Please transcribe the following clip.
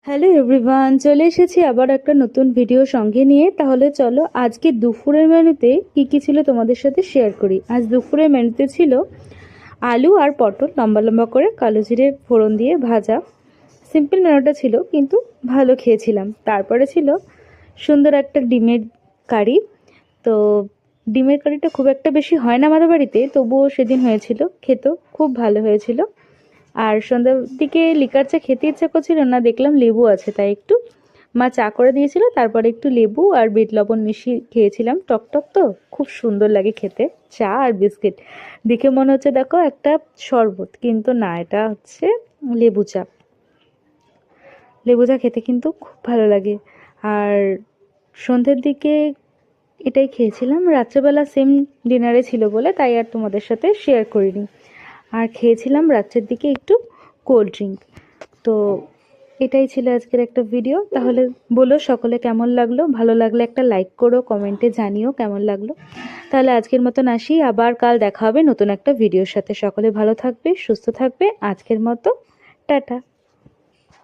Hello everyone, চলে এসেছি আবার একটা নতুন ভিডিও সঙ্গে নিয়ে। তাহলে চলো আজকে দুপুরের মেনুতে কি কি ছিল তোমাদের সাথে শেয়ার করি। আজ দুপুরের মেনুতে ছিল আলু আর পটল লম্বা লম্বা করে কালো জিরে ফোড়ন দিয়ে ভাজা। সিম্পল মেনুটা ছিল কিন্তু ভালো খেয়েছিলাম। তারপরে ছিল সুন্দর একটা ডিমের কারি। তো ডিমের কারিটা খুব একটা বেশি হয় না আমাদের বাড়িতে, তবুও সেদিন হয়েছিল, খেতেও খুব ভালো হয়েছিল। আর সন্ধ্যার দিকে লিকার চা খেতে ইচ্ছা করছিল না, দেখলাম লেবু আছে তাই একটু মা চা করে দিয়েছিল, তারপরে একটু লেবু আর বিট লবণ মিশিয়ে খেয়েছিলাম। টক টক তো খুব সুন্দর লাগে খেতে। চা আর বিস্কিট দেখে মনে হচ্ছে দেখো একটা শরবত, কিন্তু না, এটা হচ্ছে লেবু চা। লেবু চা খেতে কিন্তু খুব ভালো লাগে। আর সন্ধ্যের দিকে এটাই খেয়েছিলাম। রাত্রেবেলা সেম ডিনারে ছিল বলে তাই আর তোমাদের সাথে শেয়ার করিনি। আর খেয়েছিলাম রাত্রের দিকে একটু কোল্ড ড্রিঙ্ক। তো এটাই ছিল আজকের একটা ভিডিও। তাহলে বলো সকলে কেমন লাগলো, ভালো লাগলে একটা লাইক করো, কমেন্টে জানিও কেমন লাগলো। তাহলে আজকের মতন আসি, আবার কাল দেখা হবে নতুন একটা ভিডিওর সাথে। সকলে ভালো থাকবে, সুস্থ থাকবে। আজকের মতো টাটা।